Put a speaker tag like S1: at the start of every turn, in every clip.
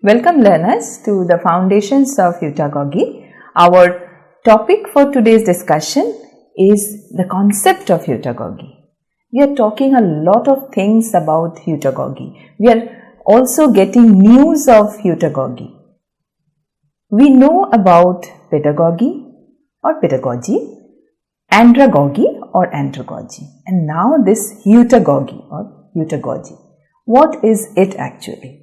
S1: Welcome learners to the Foundations of Heutagogy. Our topic for today's discussion is the concept of Heutagogy. We are talking a lot of things about Heutagogy. We are also getting news of Heutagogy. We know about pedagogy or pedagogy, andragogy or andragogy, and now this Heutagogy or Heutagogy. What is it actually?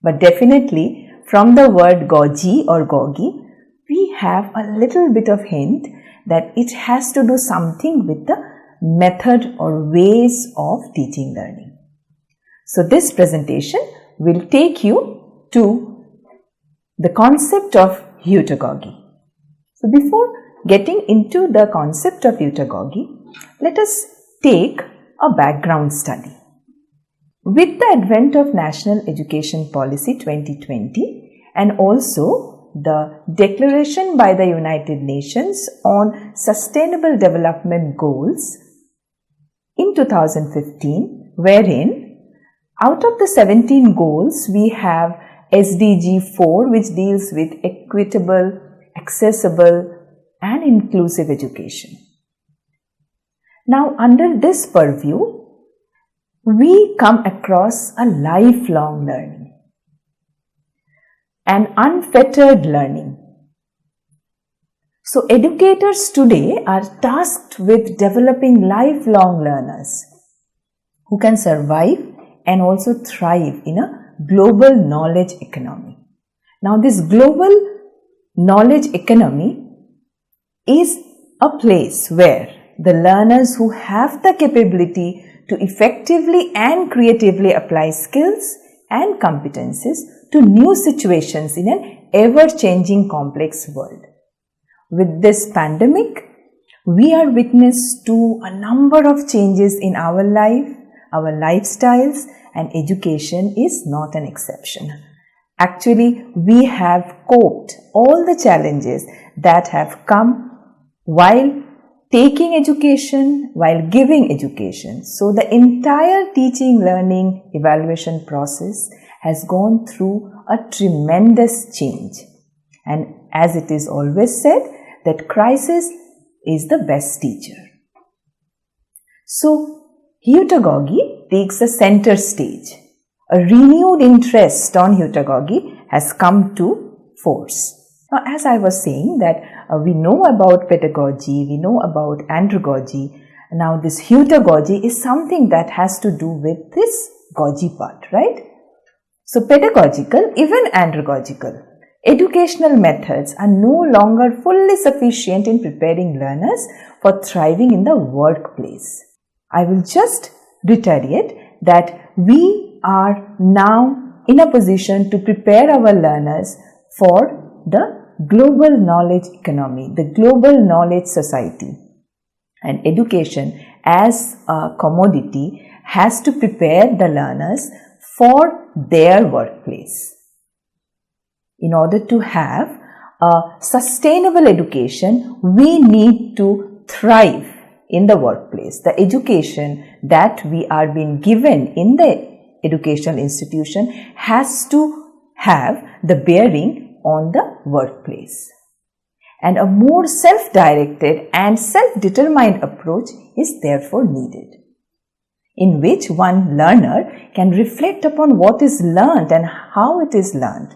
S1: But definitely from the word gogy or gogi, we have a little bit of hint that it has to do something with the method or ways of teaching learning. So this presentation will take you to the concept of Heutagogy. So before getting into the concept of Heutagogy, let us take a background study. With the advent of National Education Policy 2020 and also the declaration by the United Nations on Sustainable Development Goals in 2015, wherein out of the 17 goals we have SDG 4, which deals with equitable, accessible and inclusive education. Now under this purview, we come across a lifelong learning, an unfettered learning. So educators today are tasked with developing lifelong learners who can survive and also thrive in a global knowledge economy. Now this global knowledge economy is a place where the learners who have the capability to effectively and creatively apply skills and competencies to new situations in an ever-changing complex world. With this pandemic, we are witness to a number of changes in our life, our lifestyles, and education is not an exception. Actually, we have coped all the challenges that have come while taking education, while giving education. So the entire teaching, learning, evaluation process has gone through a tremendous change. And as it is always said, that crisis is the best teacher. So Heutagogy takes the center stage. A renewed interest on Heutagogy has come to force. Now, as I was saying that we know about pedagogy, we know about andragogy. Now, this Heutagogy is something that has to do with this gogy part, right? So, pedagogical, even andragogical, educational methods are no longer fully sufficient in preparing learners for thriving in the workplace. I will just reiterate that we are now in a position to prepare our learners for the global knowledge economy, the global knowledge society. And education as a commodity has to prepare the learners for their workplace. In order to have a sustainable education, we need to thrive in the workplace. The education that we are being given in the educational institution has to have the bearing on the workplace. And a more self-directed and self-determined approach is therefore needed, in which one learner can reflect upon what is learned and how it is learned,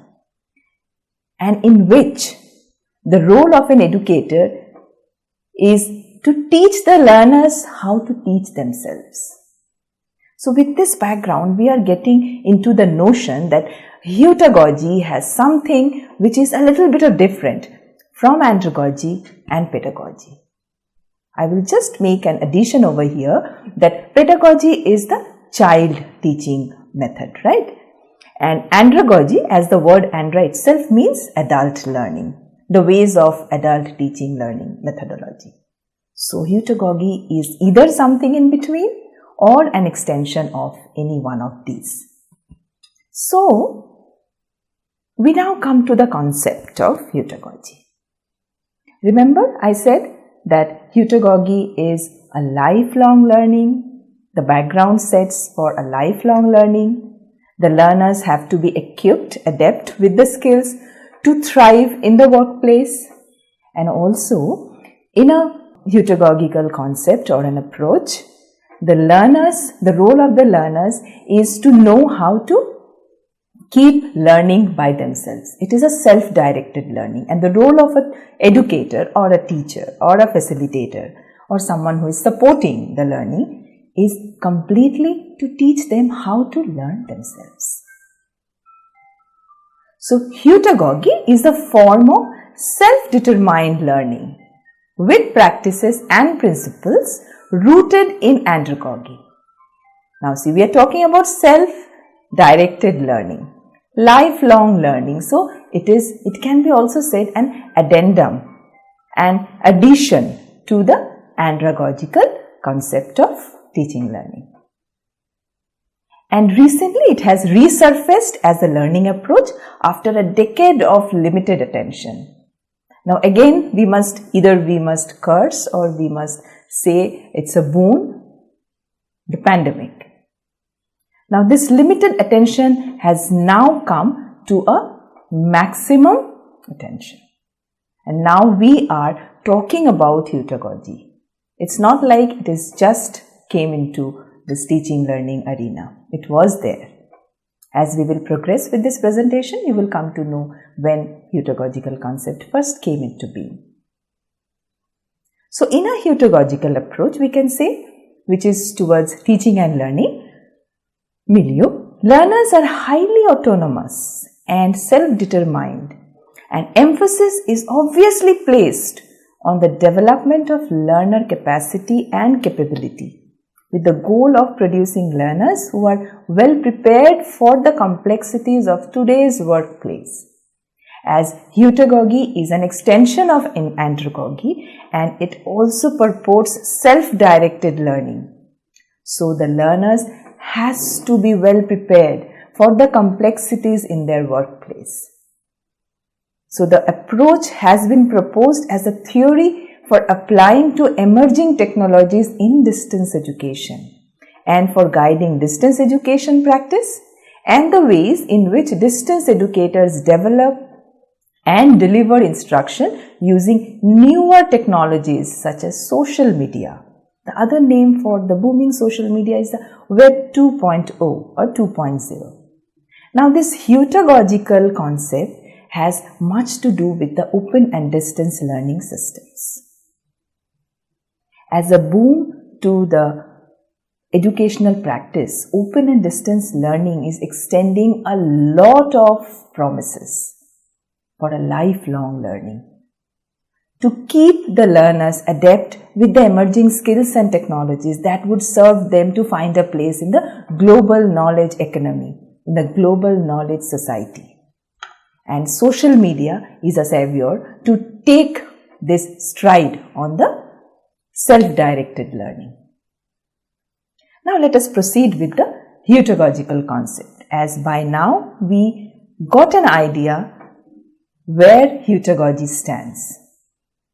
S1: and in which the role of an educator is to teach the learners how to teach themselves. So with this background, we are getting into the notion that Heutagogy has something which is a little bit of different from andragogy and pedagogy. I will just make an addition over here that pedagogy is the child teaching method, right? And andragogy, as the word andra itself means adult learning, the ways of adult teaching learning methodology. So Heutagogy is either something in between or an extension of any one of these. So we now come to the concept of Heutagogy. Remember, I said that Heutagogy is a lifelong learning. The background sets for a lifelong learning. The learners have to be equipped, adept with the skills to thrive in the workplace. And also, in a heutagogical concept or an approach, the role of the learners is to know how to keep learning by themselves. It is a self-directed learning, and the role of an educator or a teacher or a facilitator or someone who is supporting the learning is completely to teach them how to learn themselves. So, heutagogy is a form of self-determined learning with practices and principles rooted in andragogy. Now see, we are talking about self-directed learning, lifelong learning. So it can be also said an addendum, an addition to the andragogical concept of teaching learning. And recently it has resurfaced as a learning approach after a decade of limited attention. Now again, we must curse or we must say it's a boon, the pandemic. Now this limited attention has now come to a maximum attention. And now we are talking about heutagogy. It's not like it is just came into this teaching learning arena. It was there. As we will progress with this presentation, you will come to know when heutagogical concept first came into being. So in a heutagogical approach, we can say, which is towards teaching and learning milieu, learners are highly autonomous and self-determined, and emphasis is obviously placed on the development of learner capacity and capability, with the goal of producing learners who are well prepared for the complexities of today's workplace. As heutagogy is an extension of andragogy and it also purports self-directed learning. So the learners has to be well prepared for the complexities in their workplace. So the approach has been proposed as a theory for applying to emerging technologies in distance education and for guiding distance education practice and the ways in which distance educators develop and deliver instruction using newer technologies such as social media. The other name for the booming social media is the Web 2.0 or 2.0. Now this heutagogical concept has much to do with the open and distance learning systems. As a boom to the educational practice, open and distance learning is extending a lot of promises for a lifelong learning. To keep the learners adept with the emerging skills and technologies that would serve them to find a place in the global knowledge economy, in the global knowledge society. And social media is a savior to take this stride on the self-directed learning. Now let us proceed with the heutagogical concept, as by now we got an idea where heutagogy stands.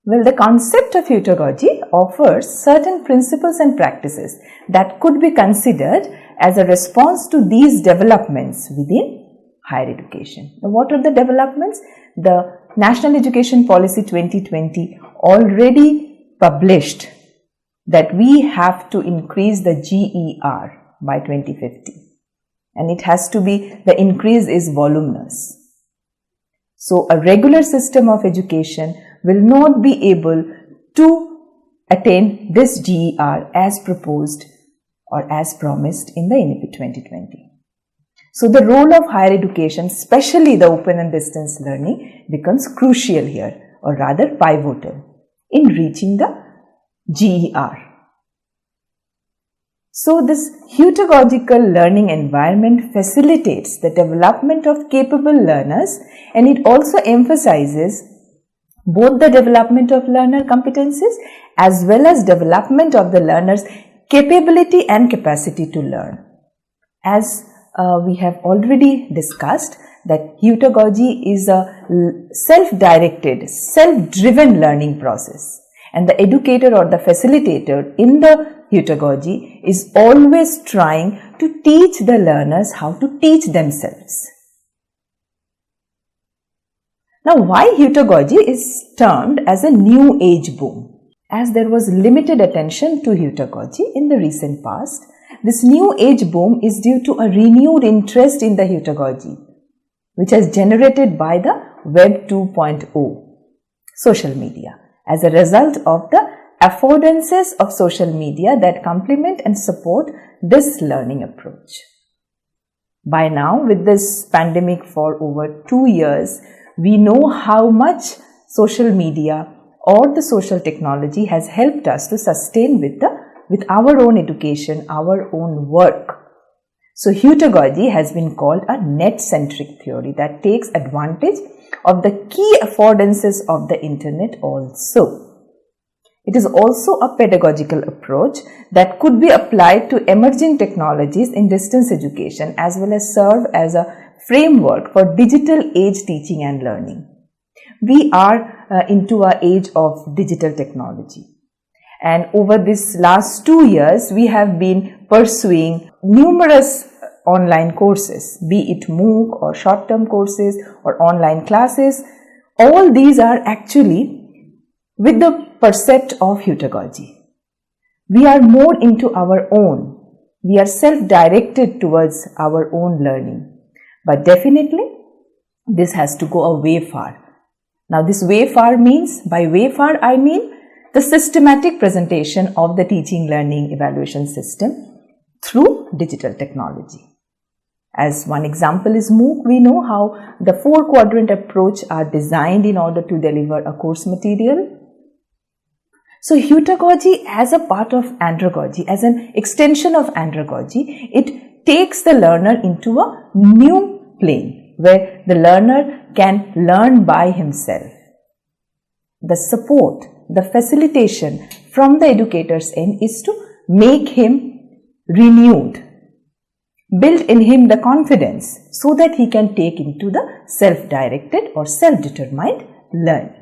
S1: Well, the concept of heutagogy offers certain principles and practices that could be considered as a response to these developments within higher education. Now, what are the developments? The National Education Policy 2020 already published that we have to increase the GER by 2050, and it has to be, the increase is voluminous. So a regular system of education will not be able to attain this GER as proposed or as promised in the NEP 2020. So the role of higher education, especially the open and distance learning, becomes crucial here, or rather pivotal, in reaching the GER. So this heutagogical learning environment facilitates the development of capable learners, and it also emphasizes both the development of learner competencies as well as development of the learner's capability and capacity to learn. As we have already discussed, that heutagogy is a self-directed, self-driven learning process, and the educator or the facilitator in the heutagogy is always trying to teach the learners how to teach themselves. Now, why Heutagogy is termed as a new age boom? As there was limited attention to Heutagogy in the recent past, this new age boom is due to a renewed interest in the Heutagogy, which is generated by the Web 2.0, social media, as a result of the affordances of social media that complement and support this learning approach. By now, with this pandemic for over 2 years, we know how much social media or the social technology has helped us to sustain with our own education, our own work. So Heutagogy has been called a net-centric theory that takes advantage of the key affordances of the internet also. It is also a pedagogical approach that could be applied to emerging technologies in distance education as well as serve as a framework for digital age teaching and learning. We are into an age of digital technology, and over this last 2 years we have been pursuing numerous online courses, be it MOOC or short-term courses or online classes. All these are actually with the percept of Heutagogy. We are more into our own. We are self-directed towards our own learning. But definitely, this has to go a way far. Now, this way far means, by way far I mean the systematic presentation of the teaching, learning, evaluation system through digital technology. As one example is MOOC, we know how the 4-quadrant approach are designed in order to deliver a course material. So Heutagogy, as a part of andragogy, as an extension of andragogy, it takes the learner into a new plane where the learner can learn by himself. The support, the facilitation from the educator's end is to make him renewed, build in him the confidence so that he can take into the self-directed or self-determined learning.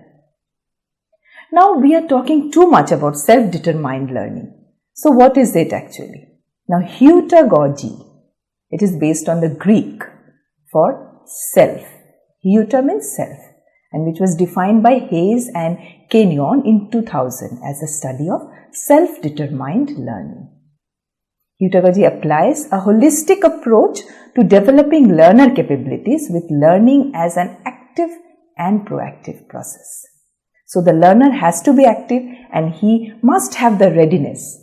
S1: Now, we are talking too much about self-determined learning. So, what is it actually? Now, Heutagogy, it is based on the Greek for self. Heuta means self, and which was defined by Hayes and Kenyon in 2000 as a study of self-determined learning. Heutagogy applies a holistic approach to developing learner capabilities with learning as an active and proactive process. So the learner has to be active and he must have the readiness.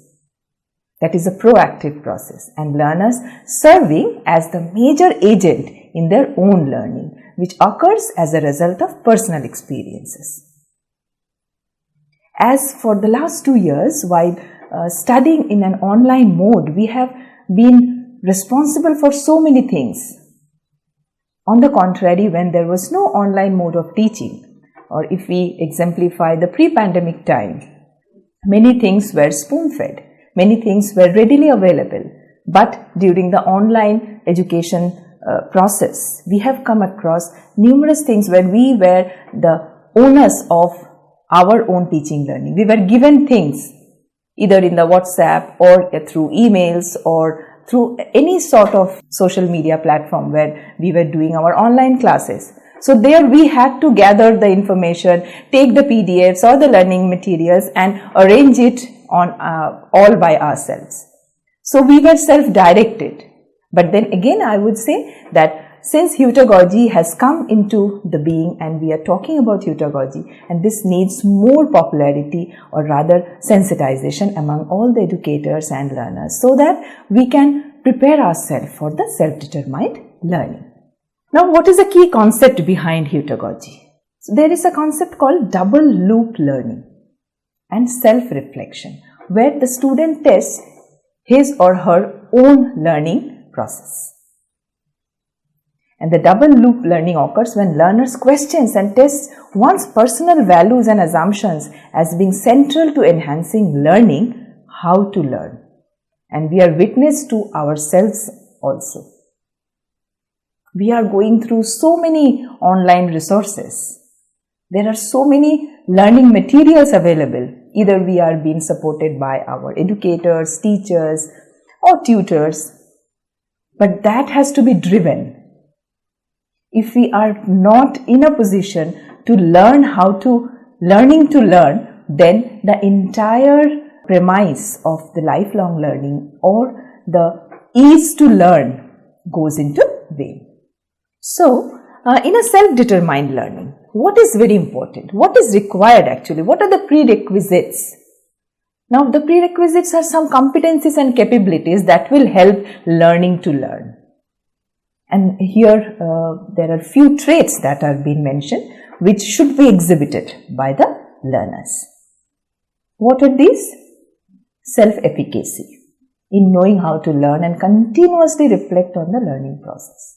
S1: That is a proactive process, and learners serving as the major agent in their own learning, which occurs as a result of personal experiences. As for the last 2 years, while studying in an online mode, we have been responsible for so many things. On the contrary, when there was no online mode of teaching, or if we exemplify the pre-pandemic time, many things were spoon-fed, many things were readily available. But during the online education process, we have come across numerous things where we were the owners of our own teaching learning. We were given things either in the WhatsApp or through emails or through any sort of social media platform where we were doing our online classes. So there we had to gather the information, take the PDFs or the learning materials and arrange it on all by ourselves. So we were self-directed. But then again, I would say that since Heutagogy has come into the being and we are talking about Heutagogy, and this needs more popularity or rather sensitization among all the educators and learners so that we can prepare ourselves for the self-determined learning. Now, what is the key concept behind Heutagogy? So there is a concept called double loop learning and self-reflection, where the student tests his or her own learning process. And the double loop learning occurs when learners questions and tests one's personal values and assumptions as being central to enhancing learning, how to learn. And we are witness to ourselves also. We are going through so many online resources. There are so many learning materials available. Either we are being supported by our educators, teachers or tutors. but that has to be driven. If we are not in a position to learn learning to learn, then the entire premise of the lifelong learning or the ease to learn goes into vain. So, in a self-determined learning, what is very important? What is required actually? What are the prerequisites? Now, the prerequisites are some competencies and capabilities that will help learning to learn. And here, there are few traits that are being mentioned which should be exhibited by the learners. What are these? Self-efficacy, in knowing how to learn and continuously reflect on the learning process.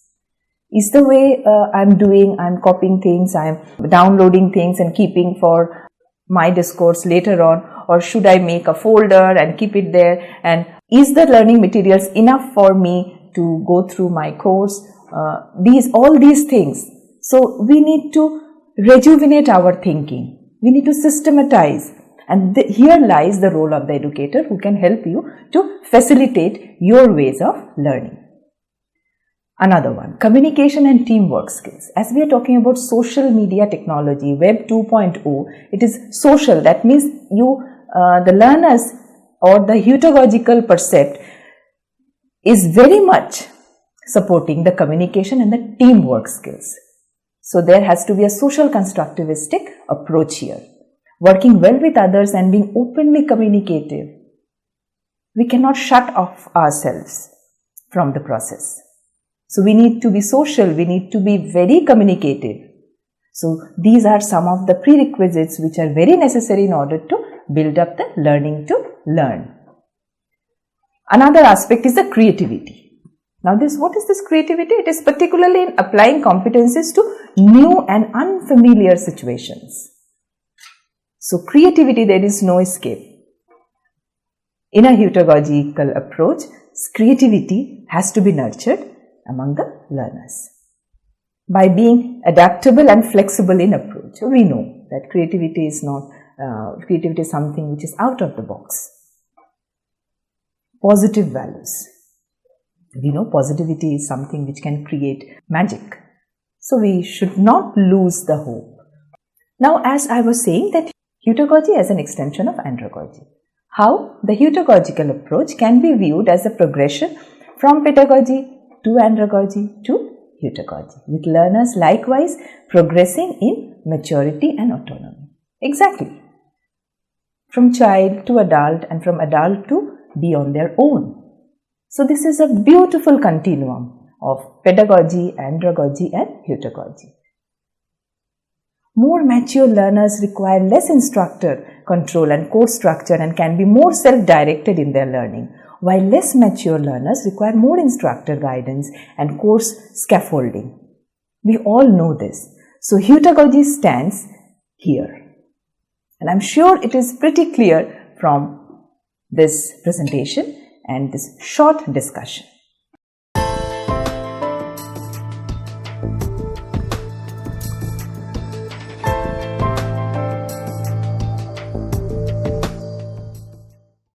S1: Is the way I'm copying things, I'm downloading things and keeping for my discourse later on, or should I make a folder and keep it there? And is the learning materials enough for me to go through my course? All these things. So we need to rejuvenate our thinking. We need to systematize. And here lies the role of the educator who can help you to facilitate your ways of learning. Another one, communication and teamwork skills. As we are talking about social media technology, Web 2.0, it is social. That means the learners or the heutagogical percept is very much supporting the communication and the teamwork skills. So there has to be a social constructivistic approach here. Working well with others and being openly communicative. We cannot shut off ourselves from the process. So we need to be social, we need to be very communicative. So these are some of the prerequisites which are very necessary in order to build up the learning to learn. Another aspect is the creativity. Now what is this creativity? It is particularly in applying competencies to new and unfamiliar situations. So creativity, there is no escape. In a heutagogical approach, creativity has to be nurtured among the learners. By being adaptable and flexible in approach, we know that creativity is something which is out of the box. Positive values. We know positivity is something which can create magic. So we should not lose the hope. Now, as I was saying, that heutagogy as an extension of andragogy. How the heutagogical approach can be viewed as a progression from pedagogy to andragogy to heutagogy, with learners likewise progressing in maturity and autonomy. Exactly. From child to adult and from adult to be on their own. So this is a beautiful continuum of pedagogy, andragogy and heutagogy. More mature learners require less instructor control and course structure and can be more self-directed in their learning, while less mature learners require more instructor guidance and course scaffolding. We all know this. So heutagogy stands here. And I'm sure it is pretty clear from this presentation and this short discussion.